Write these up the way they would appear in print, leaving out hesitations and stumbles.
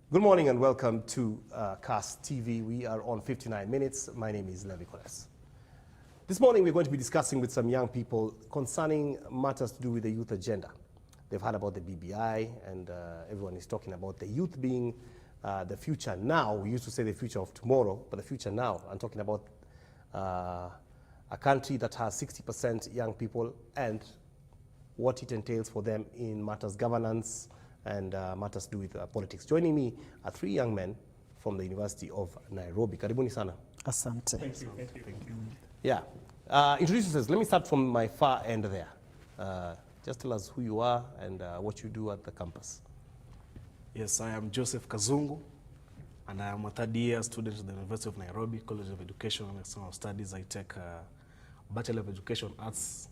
Good morning and welcome to CAST TV. We are on 59 Minutes. My name is Levi Koles. This morning we're going to be discussing with some young people concerning matters to do with the youth agenda. They've heard about the BBI and everyone is talking about the youth being the future now. We used to say the future of tomorrow, but the future now. I'm talking about a country that has 60% young people and what it entails for them in matters governance and matters to do with politics. Joining me are three young men from the University of Nairobi. Karibuni sana. Asante. Thank you. Yeah. Introduce yourselves. Let me start from my far end there. Just tell us who you are and what you do at the campus. Yes, I am Joseph Kazungu, and I am a third-year student at the University of Nairobi College of Education and External Studies. I take Bachelor of Education Arts,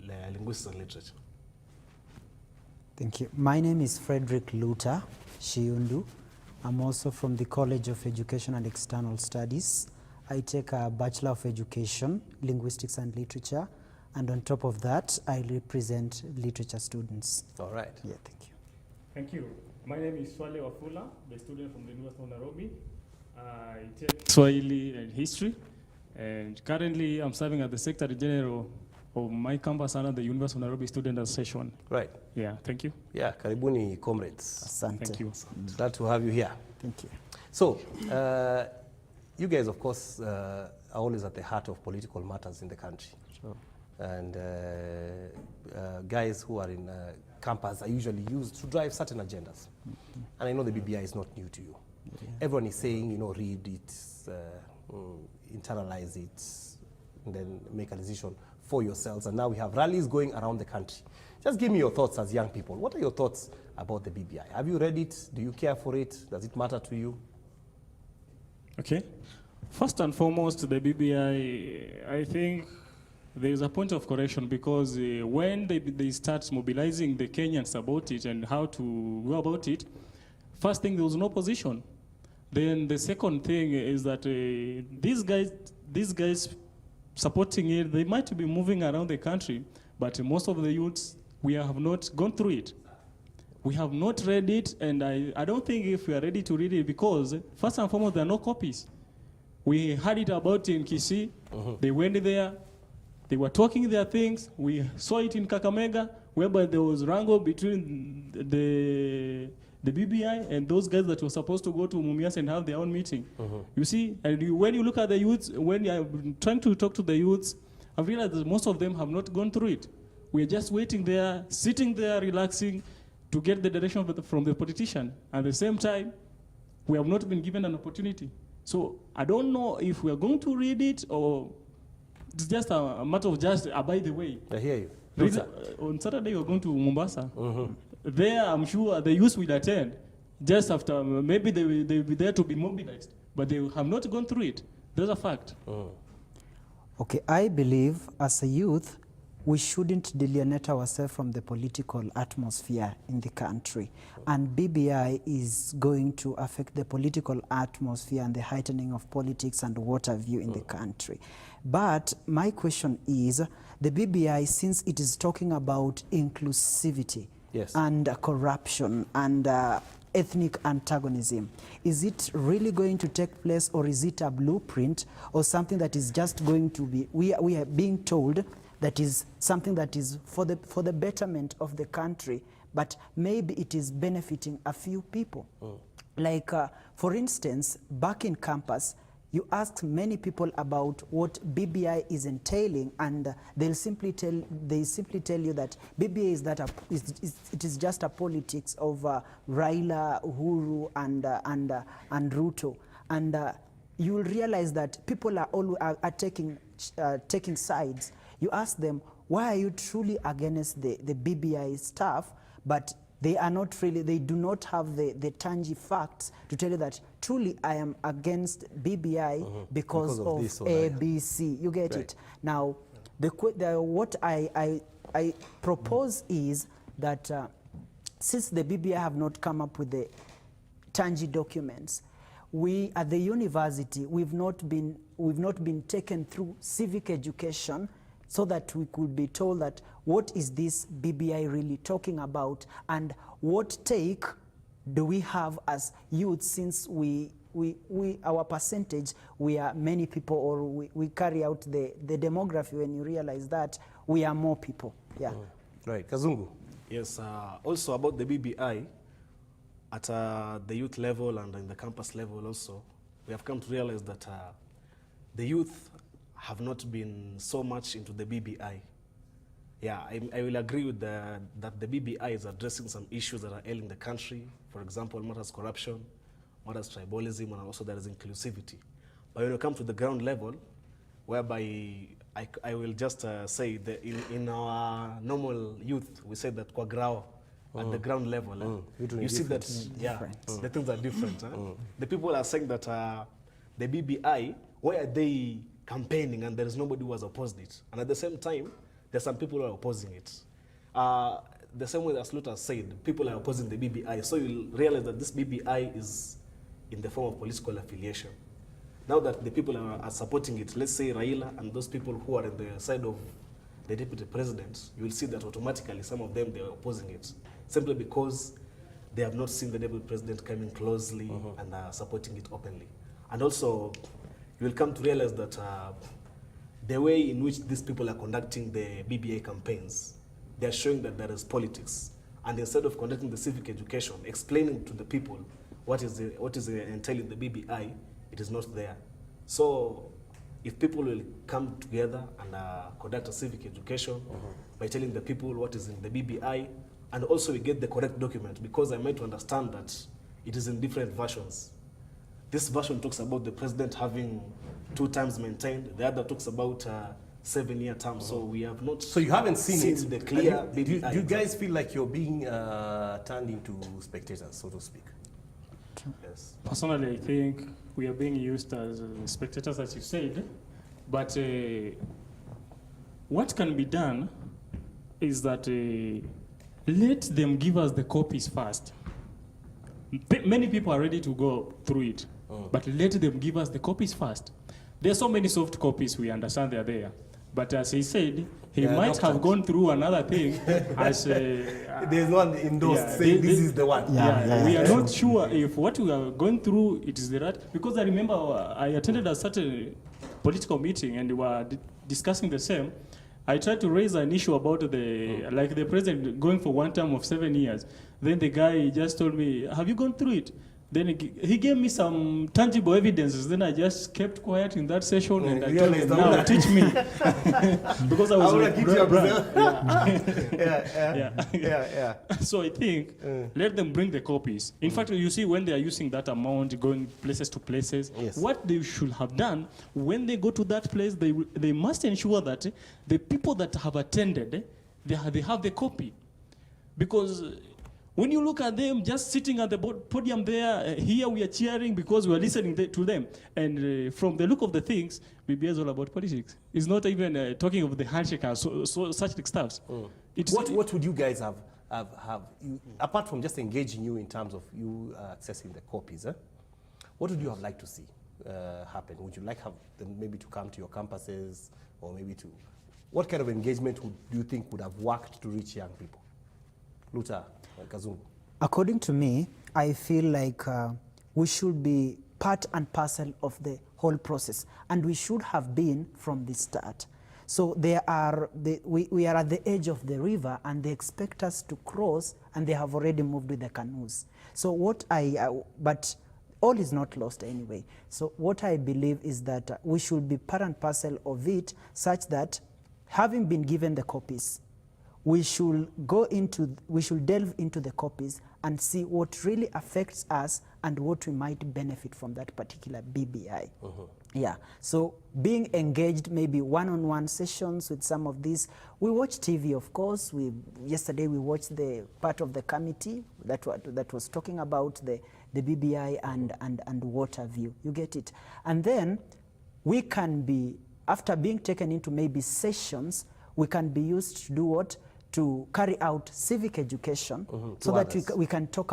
Linguistics and Literature. Thank you. My name is Frederick Luta Shiundu. I'm also from the College of Education and External Studies. I take a Bachelor of Education, Linguistics and Literature, and on top of that, I represent literature students. All right. Yeah, thank you. Thank you. My name is Swale Wafula, the student from the University of Nairobi. I take Swahili and History, and currently I'm serving as the Secretary General of my campus under the University of Nairobi Student Association. Right. Yeah, thank you. Yeah, karibuni comrades. Asante. Thank you. Glad to have you here. Thank you. So, you guys, of course, are always at the heart of political matters in the country. Sure. And guys who are in campus are usually used to drive certain agendas. And I know the BBI is not new to you. Yeah. Everyone is saying, you know, read it, internalize it, and then make a decision for yourselves. And now we have rallies going around the country. Just give me your thoughts as young people. What are your thoughts about the BBI? Have you read it? Do you care for it? Does it matter to you? Okay. First and foremost, the BBI, I think there is a point of correction because when they start mobilizing the Kenyans about it and how to go about it, first thing, there was no opposition. Then the second thing is that these guys supporting it, they might be moving around the country, but most of the youths, we have not gone through it. We have not read it, and I don't think if we are ready to read it because, first and foremost, there are no copies. We heard it about in Kisii. They went there. They were talking their things. We saw it in Kakamega, whereby there was wrangle between the BBI and those guys that were supposed to go to Mumias and have their own meeting. You see, and when you look at the youths, when I've been trying to talk to the youths, I've realized that most of them have not gone through it. We're just waiting there, sitting there, relaxing, to get the direction from the politician. At the same time, we have not been given an opportunity. So I don't know if we are going to read it or it's just a matter of just by the way. I hear you. On Saturday, we're going to Mombasa. There, I'm sure the youth will attend. Just after, maybe they'll be there to be mobilized. But they have not gone through it. That's a fact. Okay, I believe as a youth, we shouldn't alienate ourselves from the political atmosphere in the country. And BBI is going to affect the political atmosphere and the heightening of politics and what have you in the country. But my question is, the BBI, since it is talking about inclusivity, yes, and corruption and ethnic antagonism, is it really going to take place, or is it a blueprint or something that is just going to be, we are being told that is something that is for the betterment of the country, but maybe it is benefiting a few people. Like, for instance, back in campus, you ask many people about what BBI is entailing, and they simply tell you that BBI is that it is just a politics of Raila, Uhuru, and Ruto, and you will realize that people are taking sides. You ask them, why are you truly against the BBI stuff? But they are not really, they do not have the tangible facts to tell you that truly I am against BBI because of ABC. You get it? Now, what I propose is that since the BBI have not come up with the tangible documents, we at the university, we've not been taken through civic education so that we could be told that what is this BBI really talking about, and what take do we have as youth, since our percentage, we are many people, or we carry out the demography, when you realize that we are more people. Yeah. Right. Kazungu. Yes, also about the BBI, at the youth level and in the campus level also, we have come to realize that the youth have not been so much into the BBI. Yeah, I will agree with that the BBI is addressing some issues that are ailing the country. For example, matters corruption, matters tribalism, and also there is inclusivity. But when you come to the ground level, whereby I will just say that in our normal youth, we say that kwa grao, at the ground level, you see that the things are different. The people are saying that the BBI, why are they campaigning and there is nobody who has opposed it? And at the same time, there's some people who are opposing it. The same way as Luther said, people are opposing the BBI. So you'll realize that this BBI is in the form of political affiliation. Now that the people are supporting it, let's say Raila and those people who are on the side of the deputy president, you will see that automatically some of them, they are opposing it, simply because they have not seen the deputy president coming closely and are supporting it openly. And also, you will come to realize that the way in which these people are conducting the BBI campaigns, they are showing that there is politics. And instead of conducting the civic education, explaining to the people what is entailing the BBI, it is not there. So if people will come together and conduct a civic education by telling the people what is in the BBI, and also we get the correct document, because I might understand that it is in different versions. This version talks about the president having 2 terms maintained. The other talks about 7-year terms. So we have not. So you haven't seen the clear BBI. Do you guys feel like you're being turned into spectators, so to speak? Yes. Personally, I think we are being used as spectators, as you said. But what can be done is that let them give us the copies first. Many people are ready to go through it, but let them give us the copies first. There are so many soft copies, we understand they are there. But as he said, he might have gone through another thing as there's one endorsed saying this is the one. We are not sure if what we are going through, it is the right. Because I remember I attended a certain political meeting and we were discussing the same. I tried to raise an issue about like the president going for 1 term of 7 years. Then the guy just told me, have you gone through it? Then he gave me some tangible evidences. Then I just kept quiet in that session and I told him, now teach me. Because I was like, So I think, let them bring the copies. In fact, you see when they are using that amount, going places to places, what they should have done, when they go to that place, they must ensure that the people that have attended, they have the copy. Because when you look at them just sitting at the podium there, here we are cheering because we are listening to them. And from the look of the things, BBI is all about politics. It's not even talking of the handshake and such stuff. What would you guys have apart from just engaging you in terms of you accessing the copies, what would you have liked to see happen? Would you like have them maybe to come to your campuses, or maybe to, what kind of engagement do you think would have worked to reach young people? Luther, Kazungu. According to me, I feel like we should be part and parcel of the whole process, and we should have been from the start. So we are at the edge of the river, and they expect us to cross, and they have already moved with the canoes. So but all is not lost anyway. So what I believe is that we should be part and parcel of it, such that having been given the copies, we should delve into the copies and see what really affects us and what we might benefit from that particular BBI. Yeah, so being engaged, maybe one-on-one sessions with some of these. We watch TV, of course. Yesterday we watched the part of the committee that was talking about the BBI and what have you. You get it? And then we can be, after being taken into maybe sessions, we can be used to do what? To carry out civic education, so that we can talk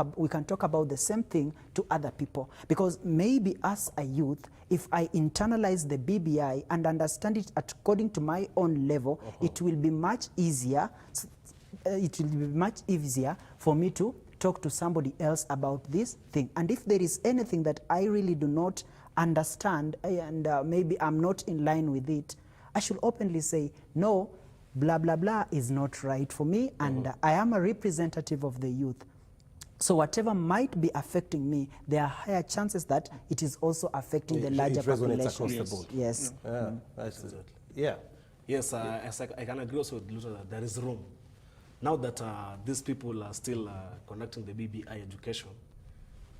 about the same thing to other people. Because maybe as a youth, if I internalize the BBI and understand it according to my own level, it will be much easier. It will be much easier for me to talk to somebody else about this thing. And if there is anything that I really do not understand and maybe I'm not in line with it, I should openly say, no, blah, blah, blah is not right for me, and I am a representative of the youth. So whatever might be affecting me, there are higher chances that it is also affecting the larger population. Across the board. Yes. Yeah. Yes, I can agree also with Luther that there is room. Now that these people are still conducting the BBI education,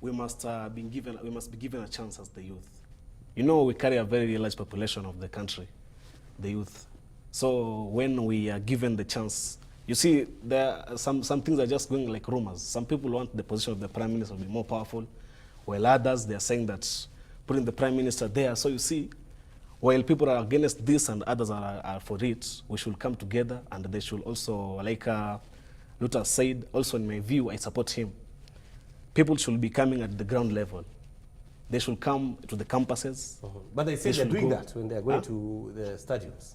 we must be given a chance as the youth. You know, we carry a very large population of the country, the youth. So when we are given the chance, you see, there are some things are just going like rumors. Some people want the position of the prime minister to be more powerful, while others, they are saying that putting the prime minister there. So you see, while people are against this and others are for it, we should come together, and they should also, like Luther said, also in my view, I support him. People should be coming at the ground level. They should come to the campuses. But they say they're doing that when they're going to the stadiums.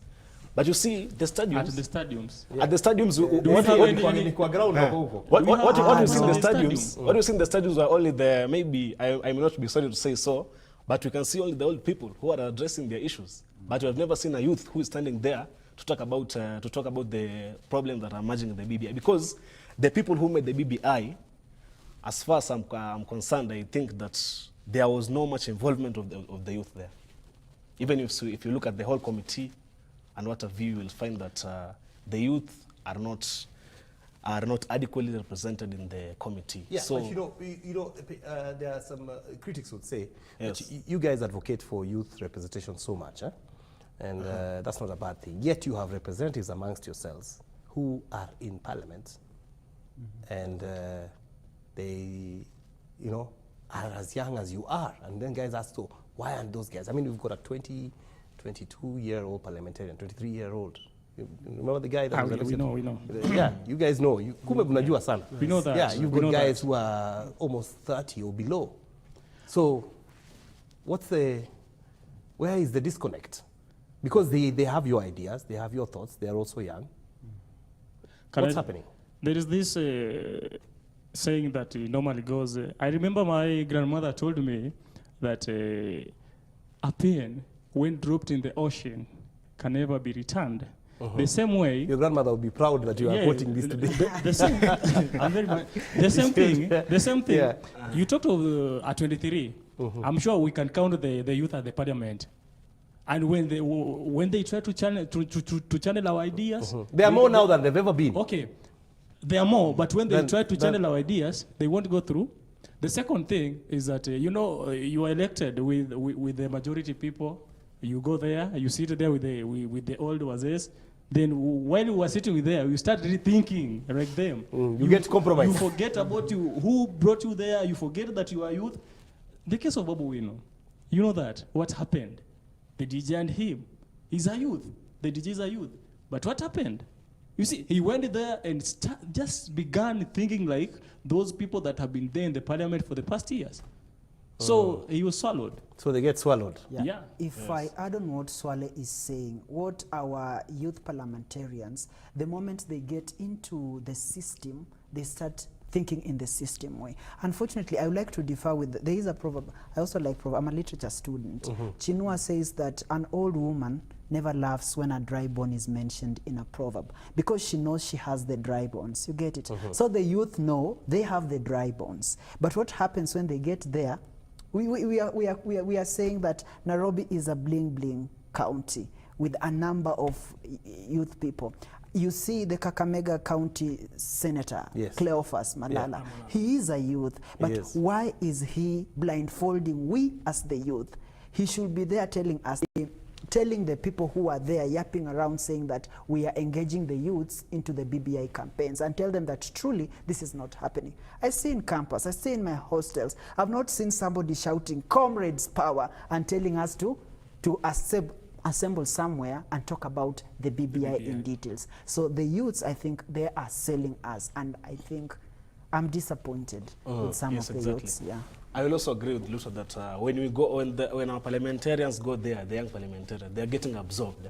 But you see, the stadiums. At the stadiums. Yeah. At the stadiums, what we have you any- see in the stadiums? What you see in the stadiums are only the, maybe, I may not be sorry to say so, but we can see only the old people who are addressing their issues. But we have never seen a youth who is standing there to talk about the problems that are emerging in the BBI. Because the people who made the BBI, as far as I'm concerned, I think that there was no much involvement of the youth there. Even if you look at the whole committee and what have you will find that the youth are not adequately represented in the committee. Yeah, so, but there are some critics would say yes, that you guys advocate for youth representation so much, and that's not a bad thing. Yet you have representatives amongst yourselves who are in parliament, and they, are as young as you are. And then guys ask, so why aren't those guys? I mean, we've got a 22-year-old parliamentarian, 23-year-old. You remember the guy that was elected? We know. Yeah, you guys know. Kumbe mnajua sana. We know that. Yeah, you've We got know guys that. who are almost 30 or below. So where is the disconnect? Because they have your ideas, they have your thoughts, they are also young. What's happening? There is this saying that normally goes, I remember my grandmother told me that a pen, when dropped in the ocean, can never be returned. The same way, Your grandmother will be proud that you are quoting this today. the same, I'm very much, the same thing. The same thing. Yeah. You talked of at 23. I'm sure we can count the youth at the parliament. And when they try to channel our ideas, They are more now than they've ever been. okay, there are more, but when they try to then- channel our ideas, they won't go through. The second thing is that, you are elected with the majority people. You go there, you sit there with the old wazes. Then while you are sitting there, you start rethinking like them. You get compromised. You forget about who brought you there. You forget that you are youth. The case of Babu Wino, you know that, what happened? The DJ and him, he's a youth. The DJ is a youth. But what happened? You see, he went there and just began thinking like those people that have been there in the parliament for the past years. So he was swallowed. So they get swallowed. Yeah. If I add on what Swale is saying, what our youth parliamentarians, the moment they get into the system, they start thinking in the system way. Unfortunately, I would like to differ with, there is a proverb, I also like proverb, I'm a literature student. Chinua says that an old woman never laughs when a dry bone is mentioned in a proverb, because she knows she has the dry bones. You get it? So the youth know they have the dry bones. But what happens when they get there? We are saying that Nairobi is a bling-bling county with a number of youth people. You see the Kakamega County Senator, Yes. Cleophas Malala. He is a youth, but Yes. why is he blindfolding we as the youth? He should be there telling us, telling the people who are there yapping around saying that we are engaging the youths into the BBI campaigns, and tell them that truly this is not happening. I see in campus, I see in my hostels, I've not seen somebody shouting comrades power and telling us to assemble somewhere and talk about the BBI in details. So the youths, I think they are selling us, and I think I'm disappointed with some yes, of the exactly. youths. Yeah. I will also agree with Luther that when our parliamentarians go there, the young parliamentarians, they are getting absorbed.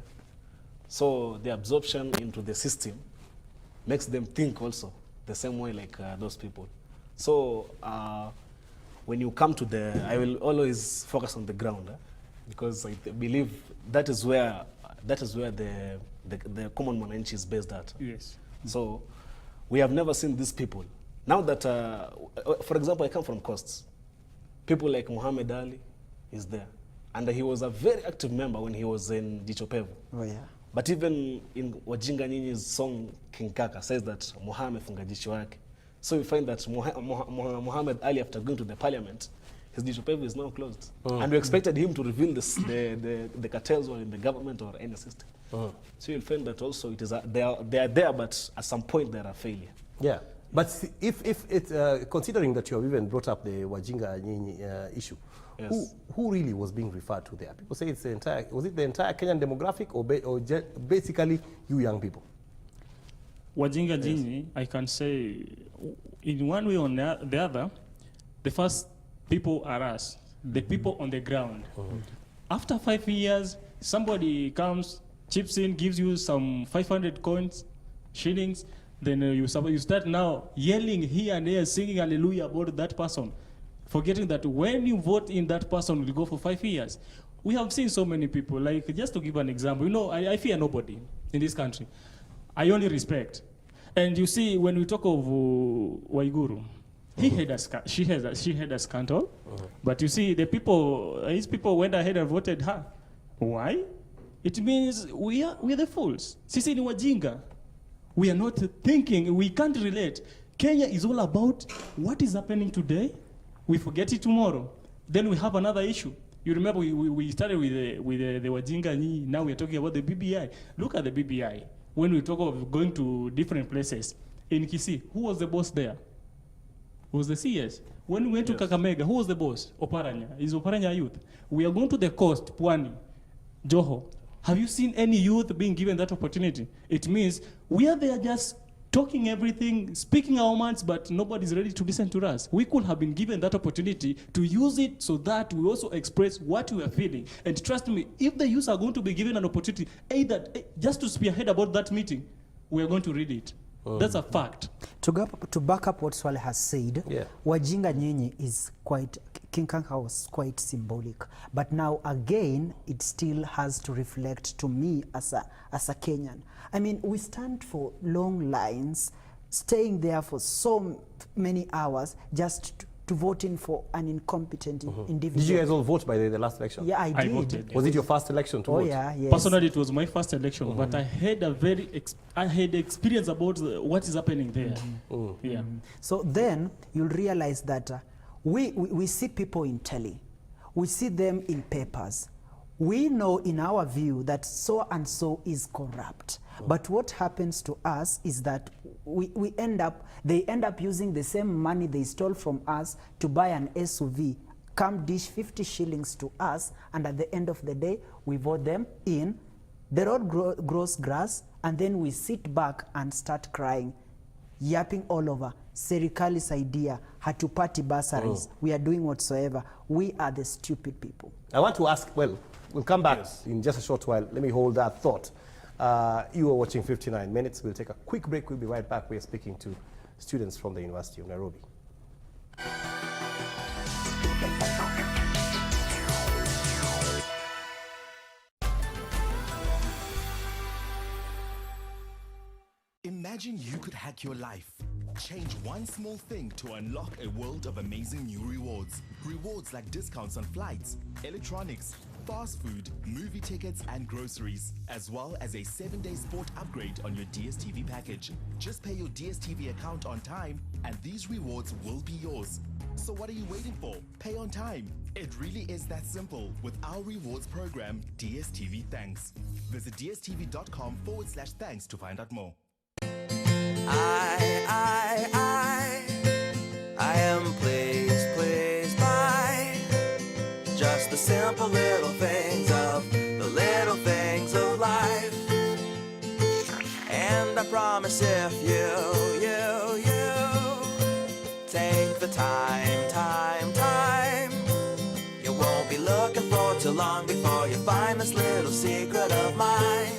So the absorption into the system makes them think also the same way like those people. So when you come to I will always focus on the ground, because I believe that is where the common mwananchi is based at. Yes. So we have never seen these people. Now that, for example, I come from Coasts. People like Muhammad Ali is there. And he was a very active member when he was in Jichopevu. Oh, yeah. But even in Wajinga Nyinyi's song King Kaka says that Muhammad funga jicho wake. So we find that Muhammad Ali, after going to the parliament, his Jichopevu is now closed. And we expected him to reveal the cartels or in the government or any system. So you'll find that also it is they are there, but at some point they're a failure. Yeah. But if it, considering that you have even brought up the Wajinga Nyinyi issue, Yes. who really was being referred to there? People say it's the entire, was it the entire Kenyan demographic or basically you young people? Wajinga Nyinyi, I can say, in one way or the other, the first people are us, the people on the ground. After 5 years, somebody comes, chips in, gives you some 500 coins, shillings, then you start now yelling here and there, singing hallelujah about that person, forgetting that when you vote in, that person will go for 5 years. We have seen so many people, like, just to give an example, you know, I fear nobody in this country. I only respect. And you see, when we talk of Waiguru, she had a scandal, but you see, his people went ahead and voted her. Why? It means we are the fools. Sisi ni wajinga. We are not thinking, we can't relate. Kenya is all about what is happening today. We forget it tomorrow. Then we have another issue. You remember we started with the Wajinga Nyinyi, now we are talking about the BBI. Look at the BBI. When we talk of going to different places, in Kisii, who was the boss there? It was the CS. When we went to Kakamega, who was the boss? Oparanya. Is Oparanya youth? We are going to the coast, Pwani, Joho. Have you seen any youth being given that opportunity? It means we are there just talking everything, speaking our minds, but nobody's ready to listen to us. We could have been given that opportunity to use it so that we also express what we are feeling. And trust me, if the youth are going to be given an opportunity, either just to spearhead about that meeting, we are going to read it. That's a fact. To back up what Swale has said, Wajinga Nyinyi is quite, King Kaka was quite symbolic. But now again, it still has to reflect to me as a Kenyan. I mean, we stand for long lines, staying there for so many hours just to vote in for an incompetent individual. Did you guys all vote by the last election? Yeah, I did. I voted. Was it your first election to vote? Yeah, yes. Personally, it was my first election, but I had I had experience about what is happening there. Yeah. So then you'll realize that we see people in telly, we see them in papers. We know in our view that so and so is corrupt. But what happens to us is that they end up using the same money they stole from us to buy an SUV, come dish 50 shillings to us, and at the end of the day, we vote them in. The road grows grass, and then we sit back and start crying, yapping all over. Serikali's idea, hatupati bursaries, we are doing whatsoever. We are the stupid people. I want to ask, well, we'll come back in just a short while. Let me hold that thought. You are watching 59 Minutes. We'll take a quick break. We'll be right back. We are speaking to students from the University of Nairobi. Imagine you could hack your life. Change one small thing to unlock a world of amazing new rewards. Rewards like discounts on flights, electronics, fast food, movie tickets and groceries, as well as a 7-day sport upgrade on your DSTV package. Just pay your DSTV account on time and these rewards will be yours. So what are you waiting for? Pay on time. It really is that simple with our rewards program, DSTV Thanks. Visit dstv.com/thanks to find out more. I am pleased by just the simple little things of life. And I promise if you take the time, you won't be looking for too long before you find this little secret of mine.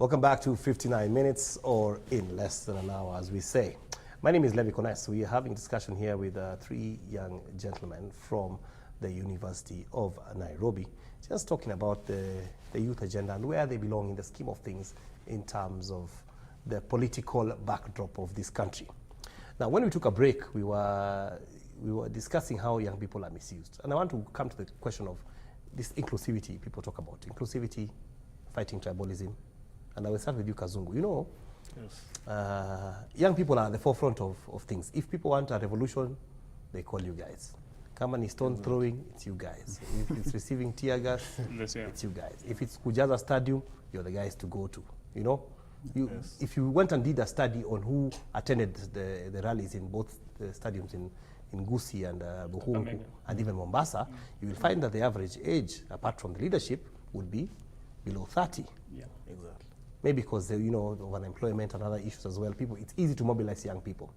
Welcome back to 59 minutes, or in less than an hour, as we say. My name is Levi Kones. We are having a discussion here with three young gentlemen from the University of Nairobi, just talking about the youth agenda and where they belong in the scheme of things in terms of the political backdrop of this country. Now, when we took a break, we were discussing how young people are misused. And I want to come to the question of this inclusivity people talk about. Inclusivity, fighting tribalism. And I will start with you, Kazungu. You know, yes. Young people are at the forefront of things. If people want a revolution, they call you guys. Come on, stone throwing, it's you guys. If it's receiving tear gas, it's you guys. If it's Kujaza Stadium, you're the guys to go to. You know, if you went and did a study on who attended the rallies in both the stadiums in Gusii and Buhungu and even Mombasa, you will find that the average age, apart from the leadership, would be below 30. Yeah, exactly. Maybe because, you know, of unemployment and other issues as well. It's easy to mobilize young people.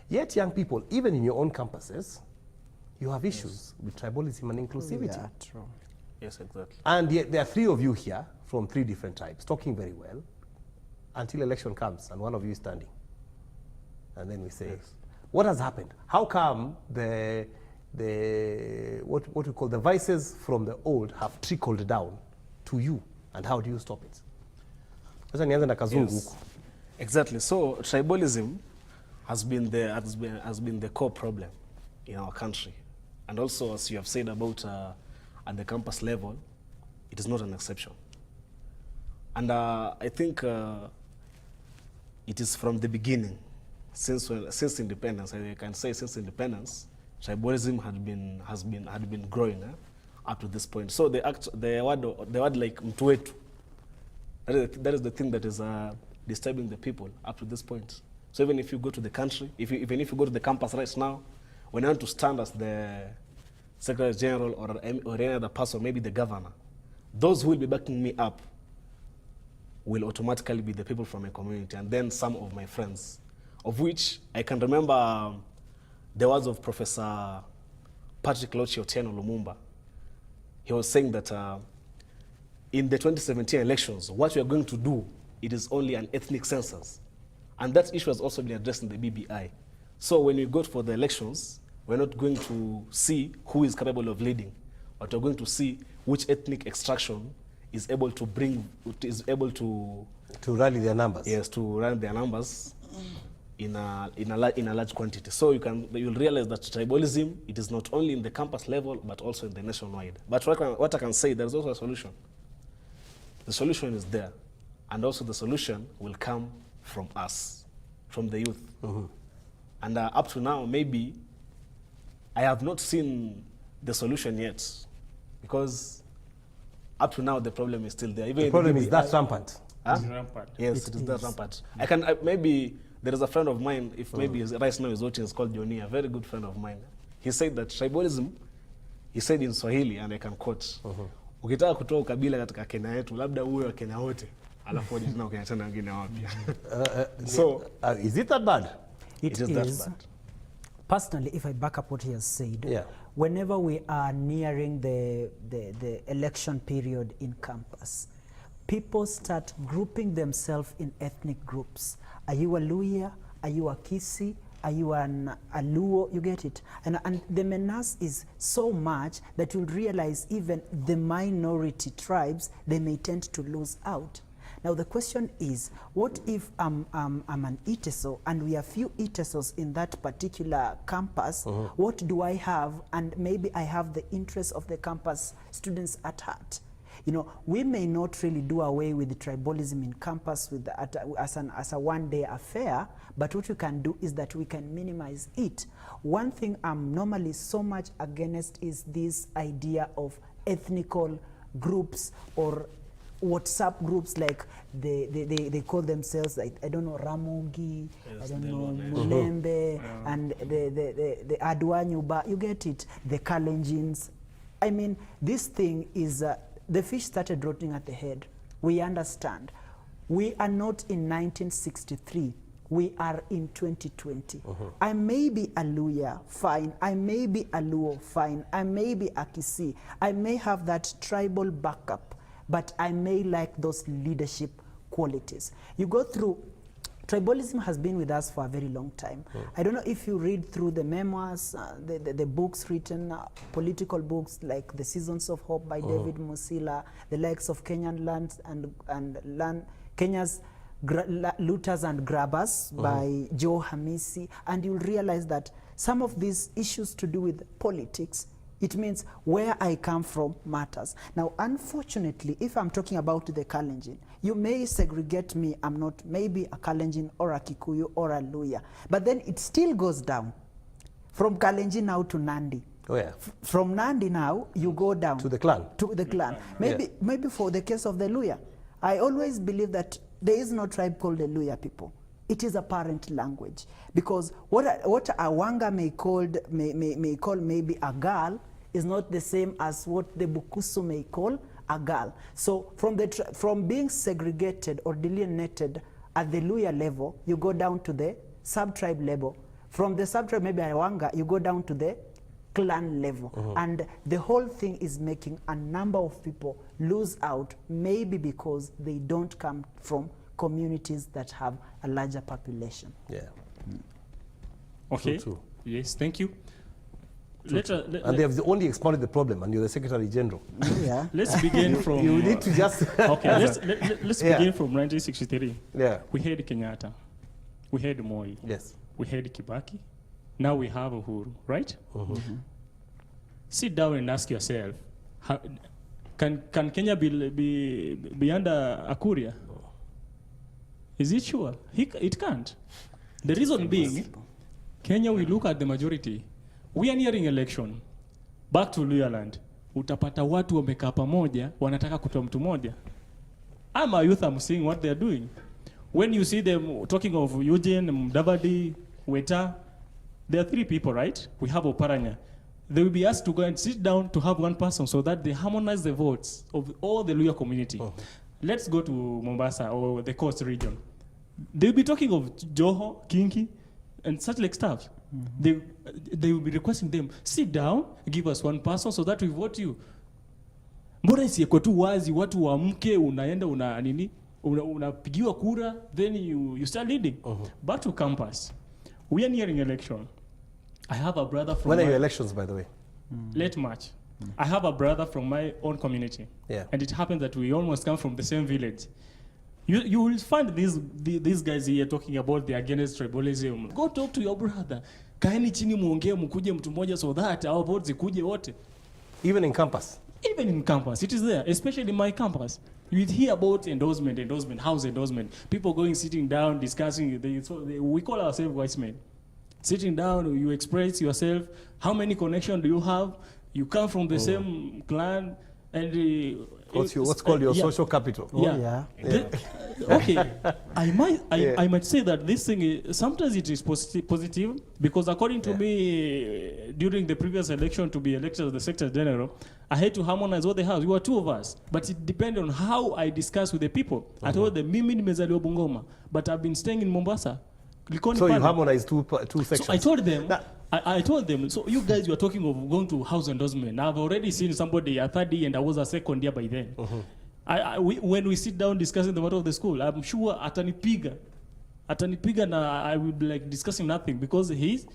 Yet young people, even in your own campuses, you have issues with tribalism and inclusivity. Yeah, true. Yes, exactly. And yet there are three of you here from three different tribes, talking very well, until election comes and one of you is standing. And then we say, what has happened? How come what we call the vices from the old have trickled down to you, and how do you stop it? Yes. Exactly. So tribalism has been the core problem in our country, and also, as you have said about at the campus level, it is not an exception. And I think it is from the beginning, since independence. I can say since independence, tribalism had been growing up to this point. So the word like mtu wetu, that is the thing that is disturbing the people up to this point. So even if you go to the country, even if you go to the campus right now, when you want to stand as the Secretary General or any other person, maybe the governor, those who will be backing me up will automatically be the people from my community, and then some of my friends, of which I can remember the words of Professor Patrick Lochi Otieno Lumumba. He was saying that in the 2017 elections, what we are going to do, it is only an ethnic census. And that issue has also been addressed in the BBI. So when we go for the elections, we're not going to see who is capable of leading, but we're going to see which ethnic extraction is able to rally their numbers. Yes, to rally their numbers in a large quantity. So you'll realize that tribalism, it is not only in the campus level, but also in the nationwide. But what I can say, there's also a solution. The solution is there, and also the solution will come from us, from the youth. And up to now, maybe I have not seen the solution yet, because up to now the problem is still there. Even the problem is that rampant. Rampant. Yes, it is that rampant. Maybe there is a friend of mine, if maybe right now is watching, is called Joni, a very good friend of mine. He said that tribalism, he said in Swahili, and I can quote, ukitaka kutoa ukabila katika Kenya yetu, labda uwe wa Kenya wote, alafu waje tena Kenya tena wengine wapya. So, is it that bad? It is that bad. Personally, if I back up what he has said, whenever we are nearing the election period in campus, people start grouping themselves in ethnic groups. Are you a Luya? Are you a Kisi? Are you a Luo? You get it? And the menace is so much that you'll realize even the minority tribes, they may tend to lose out. Now the question is, what if I'm an Iteso and we are few Itesos in that particular campus? What do I have? And maybe I have the interests of the campus students at heart. You know, we may not really do away with the tribalism in campus as a one-day affair, but what we can do is that we can minimize it. One thing I'm normally so much against is this idea of ethnical groups or WhatsApp groups, like they call themselves, like, I don't know, Ramogi, I don't know, Mulembe, and the Adwanyuba, you get it, the Kalenjins. I mean, this thing is, the fish started rotting at the head. We understand. We are not in 1963. We are in 2020. I may be a Luya, fine. I may be a Luo, fine. I may be a Kisi. I may have that tribal backup, but I may lack those leadership qualities. You go through, tribalism has been with us for a very long time. I don't know if you read through the memoirs, the books written, political books like The Seasons of Hope by David Musila, the likes of Kenyan Lands and Kenya's Looters and Grabbers by Joe Hamisi, and you'll realize that some of these issues to do with politics, it means where I come from matters. Now, unfortunately, if I'm talking about the Kalenjin, you may segregate me, I'm not maybe a Kalenjin or a Kikuyu or a Luya, but then it still goes down. From Kalenjin now to Nandi. Oh yeah. From Nandi now, you go down. To the clan. To the clan. Maybe for the case of the Luya, I always believe that there is no tribe called the Luya people. It is a parent language, because what a Wanga may call maybe a girl is not the same as what the Bukusu may call a girl. So from being segregated or delineated at the Luya level, you go down to the sub-tribe level. From the sub-tribe, maybe a Wanga, you go down to the clan level. And the whole thing is making a number of people lose out, maybe because they don't come from communities that have a larger population. Yeah. Okay. True. Yes, thank you. And they have only expounded the problem, and you're the Secretary General. Yeah. Let's begin from. You need to just. Okay, let's begin from 1963. Yeah. We had Kenyatta, we had Moi, Yes. we had Kibaki, now we have Uhuru, right? Sit down and ask yourself, can Kenya be under a courier? Is it sure? It can't. The reason being, Kenya, we look at the majority. We are nearing election. Back to Luyaland. Utapata watu wamekaa pamoja, wanataka kutoa mtu moja. I'm a youth, I'm seeing what they're doing. When you see them talking of Eugene, Mudavadi, Weta, there are three people, right? We have Oparanya. They will be asked to go and sit down to have one person so that they harmonize the votes of all the Luya community. Let's go to Mombasa or the coast region. They'll be talking of Joho, Kinki, and such like stuff. They will be requesting them, sit down, give us one person so that we vote you. Mbona isiekwe tu wazi, watu waamke, unaenda unapigiwa kura, then you start leading. Back to campus. We are nearing election. I have a brother from When are your elections, by the way? late March. I have a brother from my own community. Yeah. And it happened that we almost come from the same village. You will find these guys here talking about the against tribalism. Go talk to your brother. Kaeni chini muongee mkuje mtu mmoja so that our votes zikuje wote. Even in campus? Even in campus, it is there, especially in my campus. You hear about endorsement, house endorsement. People going, sitting down, discussing. We call ourselves wise men. Sitting down, you express yourself. How many connections do you have? You come from the same clan. And what's called your social capital. Okay, I might say that this thing is, sometimes it is positive because according to me, during the previous election to be elected as the Secretary General, I had to harmonize what they have. We were two of us, but it depended on how I discussed with the people. I told them, mimi nimezaliwa Bungoma, but I've been staying in Mombasa. So you harmonized two sections. So I told them, I told them, so you guys, you are talking of going to house endorsement. I've already seen somebody a third year and I was a second year by then. When we sit down discussing the matter of the school, I'm sure atanipiga na I will be like discussing nothing because he's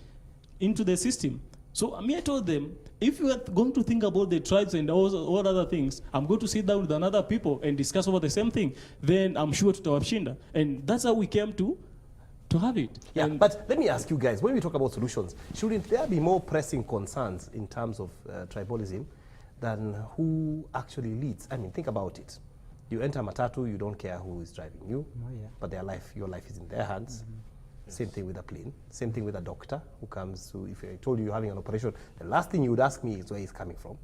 into the system. So I told them, if you are going to think about the tribes and all other things, I'm going to sit down with another people and discuss over the same thing. Then I'm sure tutawashinda. And that's how we came to have it. Yeah, but let me ask you guys, when we talk about solutions, shouldn't there be more pressing concerns in terms of tribalism than who actually leads? I mean, think about it. You enter Matatu, you don't care who is driving you, but your life is in their hands. Same thing with a plane. Same thing with a doctor who comes to, if I told you you're having an operation, the last thing you would ask me is where he's coming from.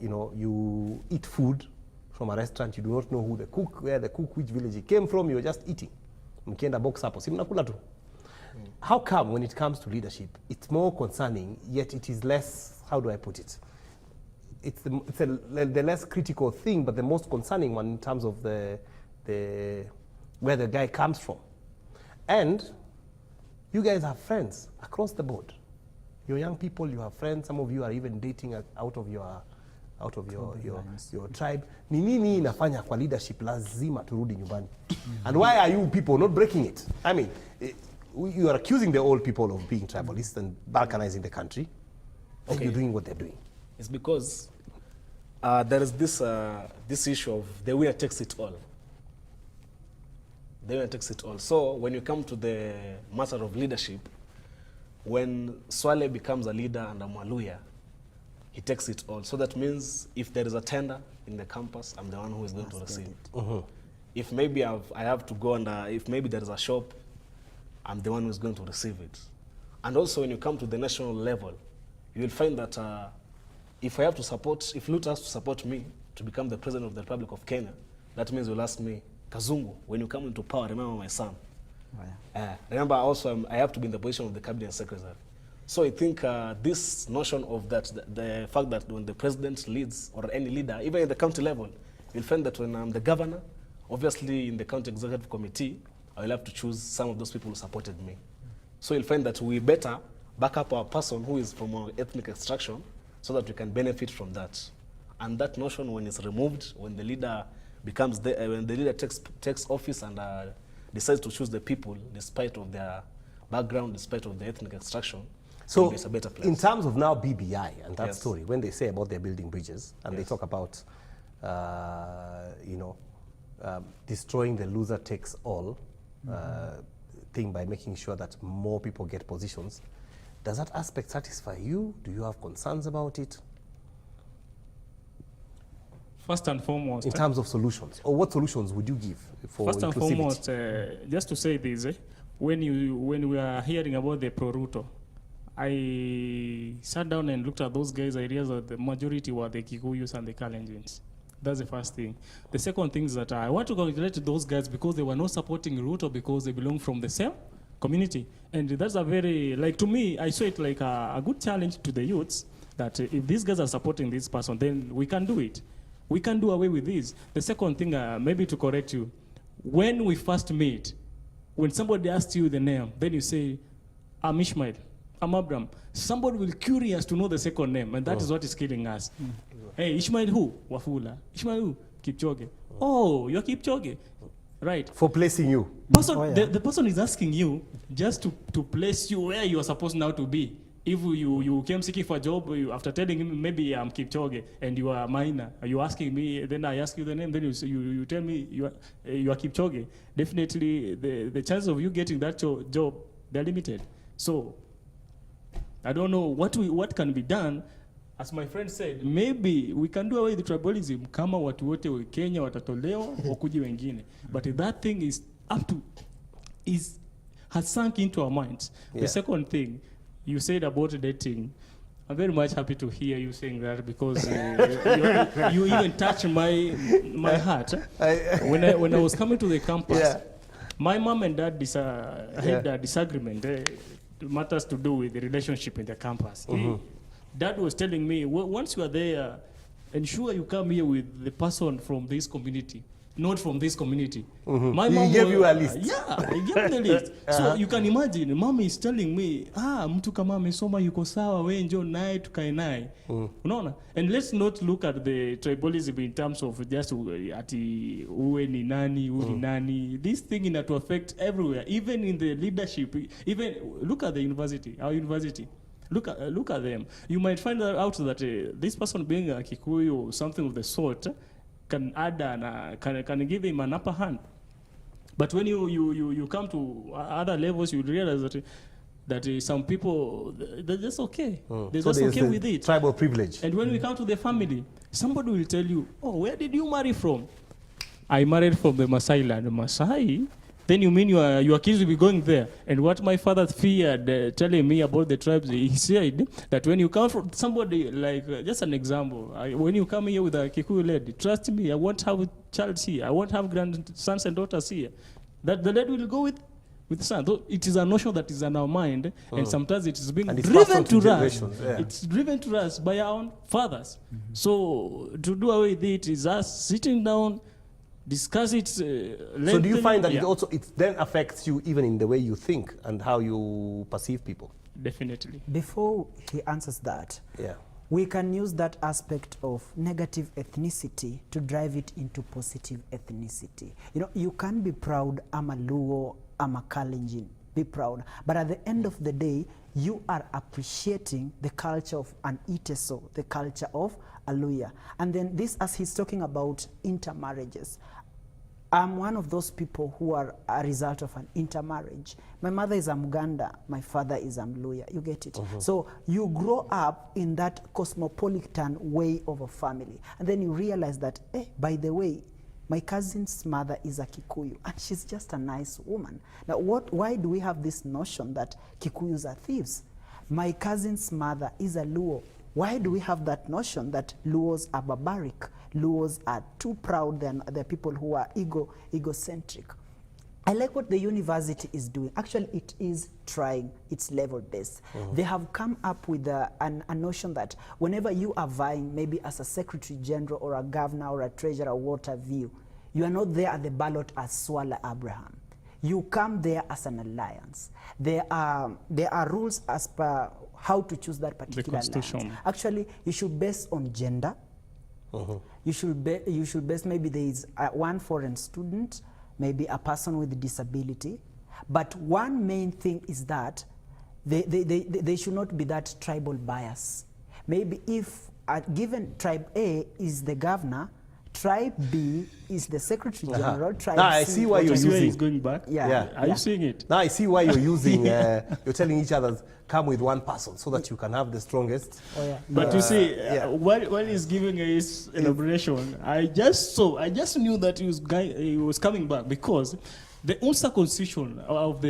You eat food from a restaurant, you do not know who the cook, which village he came from, you're just eating. Mkienda box hapo, si mnakula tu. How come when it comes to leadership, it's more concerning, yet it is less, how do I put it? It's the less critical thing, but the most concerning one in terms of where the guy comes from. And you guys have friends across the board. You're young people, you have friends, some of you are even dating out of your out of your tribe. Ni nini inafanya kwa leadership lazima turudi nyumbani? And why are you people not breaking it? I mean, you are accusing the old people of being tribalist and balkanizing the country, and you're doing what they're doing. It's because there is this issue of the winner takes it all. The winner takes it all. So when you come to the matter of leadership, when Swale becomes a leader and a Mwaluya, he takes it all. So that means if there is a tender in the campus, I'm the one who is going to receive it. If maybe I have to go and if maybe there is a shop, I'm the one who is going to receive it. And also when you come to the national level, you will find that if Luther has to support me to become the president of the Republic of Kenya, that means you'll ask me, Kazungu, when you come into power, remember my son. Remember also I have to be in the position of the cabinet secretary. So I think this notion of that, the fact that when the president leads, or any leader, even at the county level, you'll find that when I'm the governor, obviously in the county executive committee, I will have to choose some of those people who supported me. So you'll find that we better back up our person who is from our ethnic extraction so that we can benefit from that. And that notion, when it's removed, when the leader becomes when the leader takes office and decides to choose the people despite of their background, despite of their ethnic extraction, so it's a better place. In terms of now BBI and that story, when they say about they're building bridges and they talk about, destroying the loser takes all thing by making sure that more people get positions, does that aspect satisfy you? Do you have concerns about it? First and foremost, in terms of solutions, or what solutions would you give for first and inclusivity? foremost, just to say this, when we are hearing about the Pro-Ruto, I sat down and looked at those guys' ideas that the majority were the Kikuyus and the Kalenjins. That's the first thing. The second thing is that I want to congratulate those guys because they were not supporting Ruto because they belong from the same community. And that's a very, like, to me, I saw it like a good challenge to the youths that if these guys are supporting this person, then we can do it. We can do away with this. The second thing, maybe to correct you, when we first meet, when somebody asks you the name, then you say, I'm Ishmael, I'm Abraham. Somebody will be curious to know the second name, and that is what is killing us. Hey, Ishmael who? Wafula. Ishmael who? Kipchoge. Oh, you're Kipchoge. Right. For placing you. Person, the person is asking you just to place you where you are supposed now to be. If you came seeking for a job, after telling him maybe I'm Kipchoge and you are a minor, you asking me, then I ask you the name, then you tell me you are Kipchoge. Definitely the chances of you getting that job, they're limited. So I don't know what can be done. As my friend said, maybe we can do away with tribalism kama watu wote wa Kenya watatolewa wakuje wengine. But if that thing is has sunk into our minds. Yeah. The second thing, you said about dating. I'm very much happy to hear you saying that because you even touched my heart. When I was coming to the campus, my mom and dad had a disagreement. Matters to do with the relationship in the campus. Dad was telling me, once you are there, ensure you come here with the person from this community, not from this community. My mom gave you a list. Yeah, he gave me the list. So you can imagine, mom is telling me, mtu kama amesoma yuko sawa, we njoo naye tukae naye. Unaona? And let's not look at the tribalism in terms of just ati uwe ni nani, uwe ni nani. This thing is to affect everywhere, even in the leadership. Even look at the university, our university. Look at them. You might find out that this person being a Kikuyu or something of the sort can add can give him an upper hand. But when you come to other levels, you realize that some people, they're just okay. They're just okay with it. Tribal privilege. And when we come to the family, somebody will tell you, oh, where did you marry from? I married from the Maasai land. Maasai? Then you mean your kids will be going there? And what my father feared telling me about the tribes, he said that when you come from somebody, like just an example, when you come here with a Kikuyu lady, trust me, I won't have a child here. I won't have grandsons and daughters here. That the lady will go with the son. Though it is a notion that is in our mind, and sometimes it is being driven to us. Yeah. It's driven to us by our own fathers. So to do away with it is us sitting down, discuss it. So do you find that it then affects you even in the way you think and how you perceive people? Definitely. Before he answers that, we can use that aspect of negative ethnicity to drive it into positive ethnicity. You know, you can be proud, I'm a Luo, I'm a Kalenjin, be proud. But at the end of the day, you are appreciating the culture of an Iteso, the culture of a Luya. And then this, as he's talking about intermarriages, I'm one of those people who are a result of an intermarriage. My mother is a Muganda, my father is a Mluya. You get it? So you grow up in that cosmopolitan way of a family. And then you realize that, by the way, my cousin's mother is a Kikuyu, and she's just a nice woman. Now, why do we have this notion that Kikuyus are thieves? My cousin's mother is a Luo. Why do we have that notion that Luos are barbaric? Luos are too proud, than the people who are egocentric. I like what the university is doing. Actually, it is trying its level best. They have come up with a notion that whenever you are vying, maybe as a secretary general or a governor or a treasurer or what have you, you are not there at the ballot as Swala Abraham. You come there as an alliance. There are rules as per how to choose that particular alliance. Actually, you should base on gender. You should base, maybe there is one foreign student, maybe a person with a disability. But one main thing is that they should not be that tribal bias. Maybe if a given tribe A is the governor, tribe B is the secretary general, tribe now, C. I see why you're using. Is going back. Yeah. Are you seeing it? Now I see why you're using, you're telling each other, come with one person so that you can have the strongest. But you see, while he's giving his elaboration, I just knew that he was coming back, because the UNSA constitution of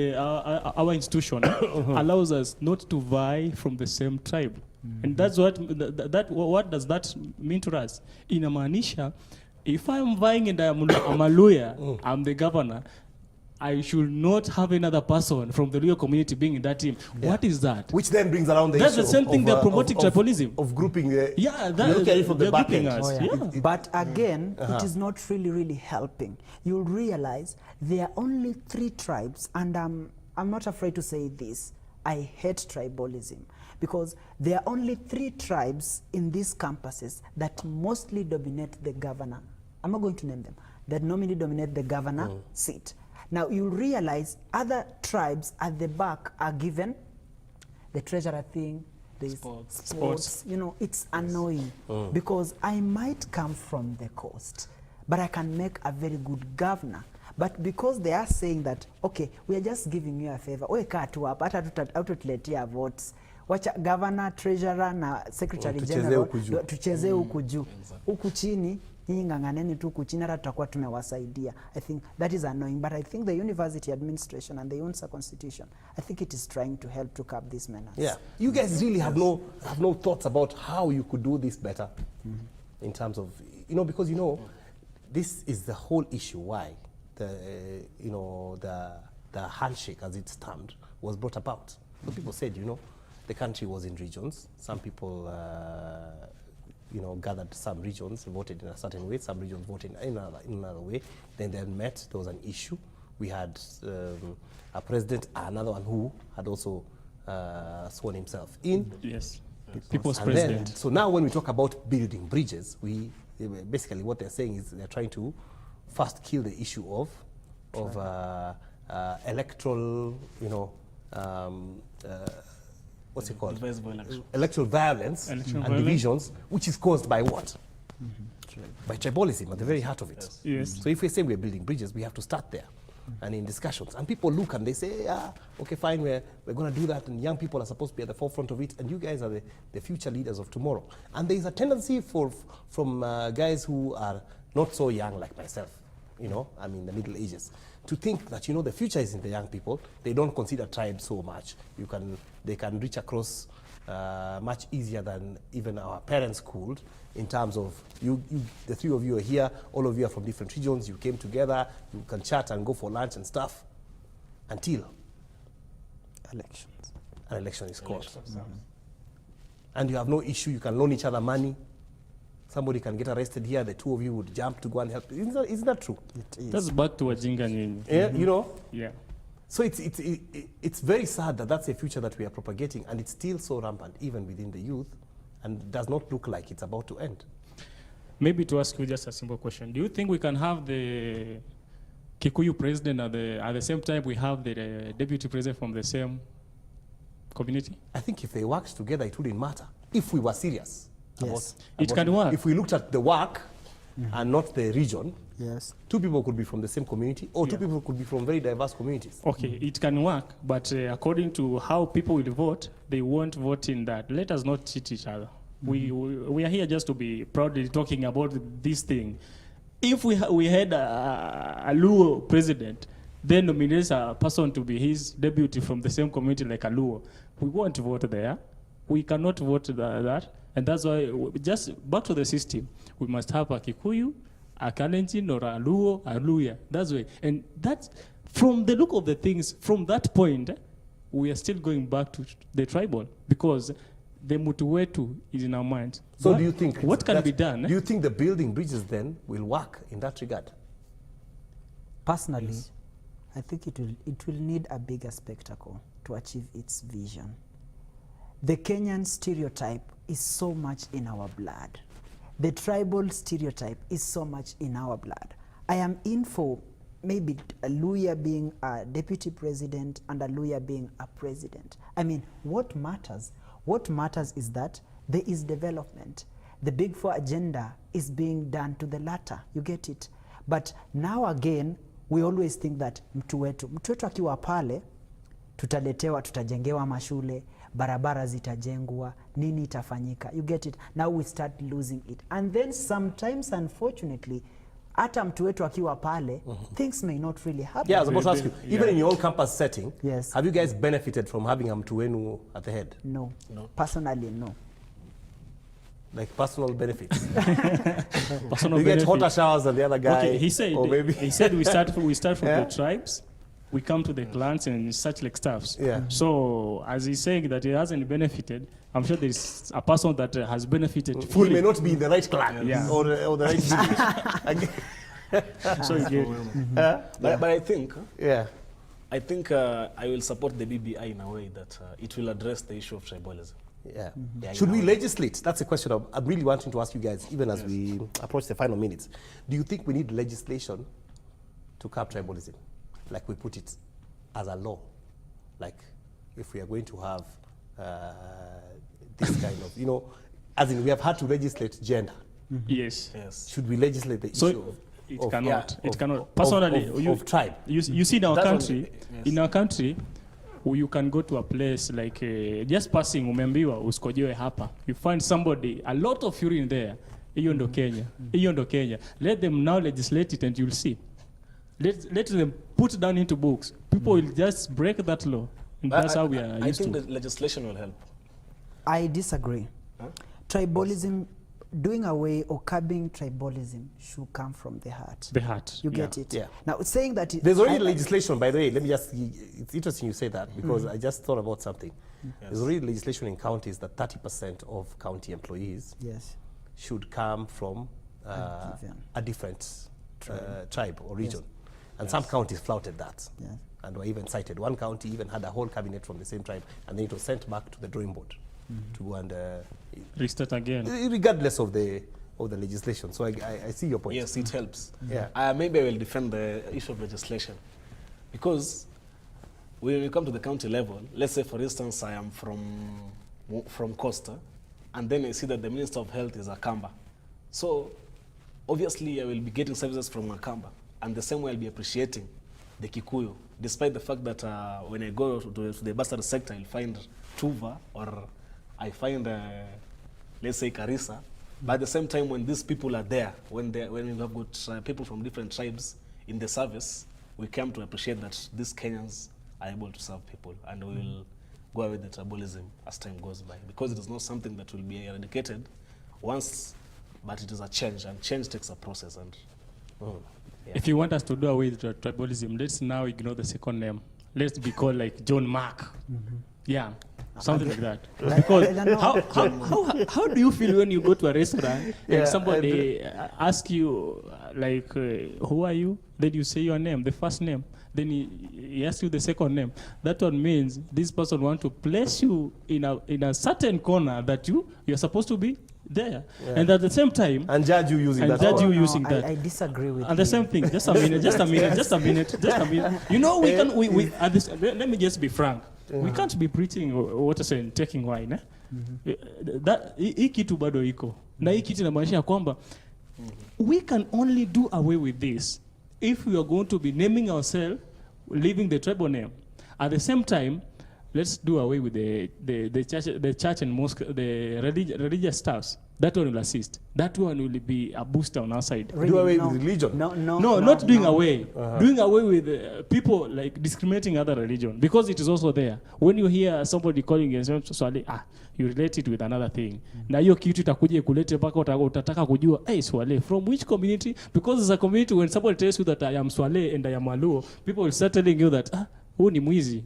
our institution allows us not to vie from the same tribe. And that's what does that mean to us? Inamaanisha, if I'm vying and I'm a lawyer, I'm the governor, I should not have another person from the Luo community being in that team. What is that? Which then brings around the That's issue the same thing they're promoting, tribalism. Of grouping the... Look at it from the back end. But again, it is not really helping. You'll realize there are only 3 tribes, and I'm not afraid to say this. I hate tribalism, because there are only 3 tribes in these campuses that mostly dominate the governor. I'm not going to name them. That normally dominate the governor seat. Now you realize other tribes at the back are given the treasurer thing, the sports. You know, it's annoying because I might come from the coast, but I can make a very good governor. But because they are saying that, okay, we are just giving you a favor, we kaa tu hapa, hata hatutuletea votes. Wacha governor, treasurer na secretary general tuchezee huku juu. Huku chini nyinyi ng'ang'aneni tu huku chini, hata tutakuwa tumewasaidia. I think that is annoying, but I think the university administration and the UNSA constitution, I think it is trying to help to curb this menace. Yeah, you guys really have no thoughts about how you could do this better in terms of, because this is the whole issue why the handshake, as it's termed, was brought about. So people said, the country was in regions. Some people, gathered some regions, voted in a certain way. Some regions voted in another way. Then they met. There was an issue. We had a president, another one who had also sworn himself in. Yes, people's president. So now when we talk about building bridges, basically what they're saying is they're trying to first kill the issue of electoral, what's it called? Electoral violence and divisions, which is caused by what? By tribalism at the very heart of it. Yes. So if we say we're building bridges, we have to start there. And in discussions. And people look and they say, okay, fine, we're going to do that, and young people are supposed to be at the forefront of it, and you guys are the future leaders of tomorrow. And there is a tendency from guys who are not so young like myself, I'm in the middle ages, to think that, the future is in the young people. They don't consider tribes so much. They can reach across much easier than even our parents could, in terms of the 3 of you are here, all of you are from different regions, you came together, you can chat and go for lunch and stuff, until an election is called. And you have no issue, you can loan each other money. Somebody can get arrested here, the 2 of you would jump to go and help. Isn't that true? It is. That's back to Wajinga Nyinyi. Yeah, Yeah. So it's very sad that that's a future that we are propagating, and it's still so rampant even within the youth. and does not look like it's about to end. Maybe to ask you just a simple question. Do you think we can have the Kikuyu president at the same time we have the deputy president from the same community? I think if they worked together, it wouldn't matter. If we were serious. Yes. It can work. If we looked at the work and not the region, Yes. two people could be from the same community, or two people could be from very diverse communities. Okay, it can work, but according to how people will vote, they won't vote in that. Let us not cheat each other. We are here just to be proudly talking about this thing. If we had a Luo president, then nominates a person to be his deputy from the same community like a Luo, we won't vote there. We cannot vote that, and that's why just back to the system. We must have a Kikuyu, a Kalenjin, or a Luo, a Luya. That's why, and that's from the look of the things. From that point, we are still going back to the tribal because the Mutuwetu is in our mind. So do you think what can that- be done? Do you think the building bridges then will work in that regard? Personally, I think it will need a bigger spectacle to achieve its vision. The Kenyan stereotype is so much in our blood. The tribal stereotype is so much in our blood. I am in for maybe a Luya being a deputy president and a Luya being a president. I mean, what matters? What matters is that there is development. The Big Four agenda is being done to the latter. You get it? But now again, we always think that mtu wetu akiwa pale, tutajengewa mashule, barabara zitajengwa, nini itafanyika. You get it? Now we start losing it. And then sometimes, unfortunately, hata mtu wetu akiwa pale, things may not really happen. Yeah, I was about to ask you, even in your own campus setting, Yes. have you guys benefited from having a Mtuwenu at the head? No. Personally, no. Like personal benefits? Personal You get benefit. hotter showers than the other guy? Okay, he said or maybe we start from Yeah. the tribes, we come to the clans and such like stuffs. Yeah. So as he's saying that he hasn't benefited, I'm sure there's a person that has benefited he may fully. not be in the right clan Yeah. or the right village. So you get, But I think Yeah. I will support the BBI in a way that it will address the issue of tribalism. Yeah. Yeah, Should you we know. legislate? That's a question I'm really wanting to ask you guys, even as we approach the final minutes. Do you think we need legislation to curb tribalism? Like we put it as a law? Like if we are going to have this kind of, you know, as in we have had to legislate gender. yes. Yes. Should we legislate the So issue it of- cannot. yeah, It of- cannot. of- Personally, of tribe? You see in our That's country, what- yes. in our country, you can go to a place like just passing, umeambiwa usikojoe hapa. You find somebody, a lot of urine there. Hiyo ndo Kenya. Hiyo ndo Kenya. Let them now legislate it and you'll see. Let them put down into books. People will just break that law. And that's how we are I used think to. the legislation will help. I disagree. Tribalism, doing away or curbing tribalism should come from the heart. The heart. You get it? Yeah. Now, saying that... There's already legislation, by the way. Let me just, it's interesting you say that because I just thought about something. There's already legislation in counties that 30% of county employees Yes. should come from a different tribe or region. And some counties flouted that. Yes. And were even cited. One county even had a whole cabinet from the same tribe, and then it was sent back to the drawing board to go and Restart again. regardless of the legislation. So I see your point. Yes, it helps. Yeah. Maybe I will defend the issue of legislation because when we come to the county level, let's say for instance I am from Costa, and then I see that the Minister of Health is Akamba. So obviously I will be getting services from Akamba, and the same way I'll be appreciating the Kikuyu, despite the fact that when I go to the bursary sector, I'll find Tuva or I find, let's say, Karisa. But at the same time, when these people are there, when we have got people from different tribes in the service, we come to appreciate that these Kenyans are able to serve people, and we will go away with the tribalism as time goes by, because it is not something that will be eradicated once, but it is a change, and change takes a process. And If you want us to do away with tribalism, let's now ignore the second name. Let's be called like John Mark. Yeah, something like that. Because I don't know. how do you feel when you go to a restaurant Yeah, and somebody asks you like, who are you? Then you say your name, the first name. then he asks you the second name. That one means this person want to place you in a certain corner that you're supposed to be there, and at the same time, and judge you using that. Judge you No, using that. I disagree with And you. the same thing. Just a minute. Just a minute. Just a minute. Just a minute. You know, we can. We at this. Let me just be frank. We can't be preaching water and taking wine. That hii kitu bado iko. Na hii kitu inamaanisha kwamba we can only do away with this if we are going to be naming ourselves, leaving the tribal name. At the same time, let's do away with the church and mosque, the religious stuffs. That one will assist. That one will be a booster on our side. Really, Do away no. with religion. No, Not doing no. away. Doing away with people like discriminating other religion, because it is also there. When you hear somebody calling yourself Swale, you relate it with another thing. Na hiyo kitu itakuja kulete mpaka utataka kujua, hey, Swale, from which community? Because as a community, when somebody tells you that I am Swale and I am Maluo, people will start telling you that, who ni mwizi?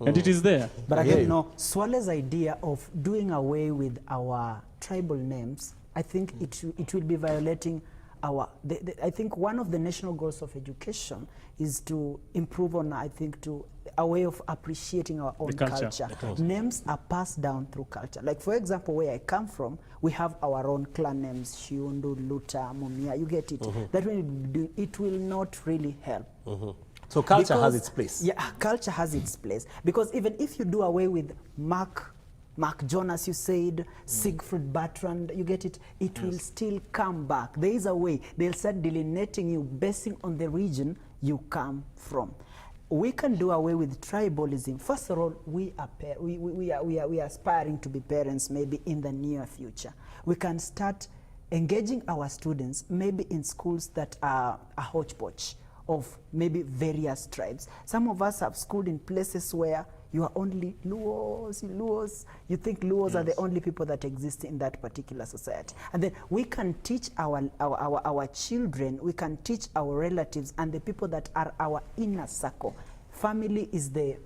And it is there. But I hear again, you. no, Swale's idea of doing away with our tribal names, I think it will be violating our, I think one of the national goals of education is to improve on, I think, to a way of appreciating our own culture. Names are passed down through culture. Like, for example, where I come from, we have our own clan names, Shiundu, Luta, Mumia, you get it. That it will not really help. So culture has its place. Yeah, culture has its place. Because even if you do away with Mark Jonas, you said, Siegfried Bertrand, you get it, it will still come back. There is a way. They'll start delineating you basing on the region you come from. We can do away with tribalism. First of all, we are aspiring to be parents maybe in the near future. We can start engaging our students maybe in schools that are a hodgepodge of maybe various tribes. Some of us have schooled in places where you are only Luos. You think Luos are the only people that exist in that particular society. And then we can teach our children, we can teach our relatives and the people that are our inner circle. Family is the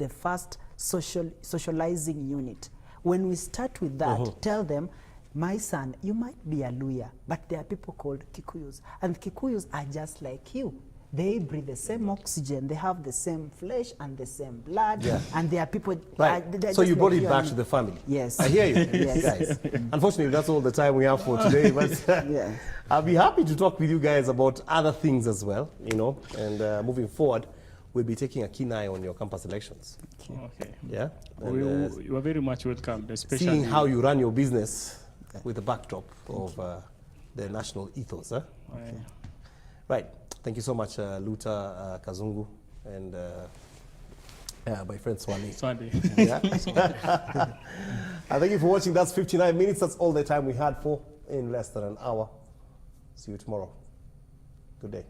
first socializing unit. When we start with that, tell them, my son, you might be a Luya, but there are people called Kikuyus. And Kikuyus are just like you. They breathe the same oxygen, they have the same flesh and the same blood, and there are people... Right, so you brought it back to the family. Yes. I hear you, Yes. guys. Unfortunately, that's all the time we have for today, but Yeah. I'll be happy to talk with you guys about other things as well, you know, and moving forward, we'll be taking a keen eye on your campus elections. Okay. Yeah? And, You are very much welcome, especially seeing how you run your business with the backdrop of the national ethos. Right. Thank you so much, Luta Kazungu, and my friend Swale. Sunday. Yeah. Thank you for watching. That's 59 minutes. That's all the time we had for in less than an hour. See you tomorrow. Good day.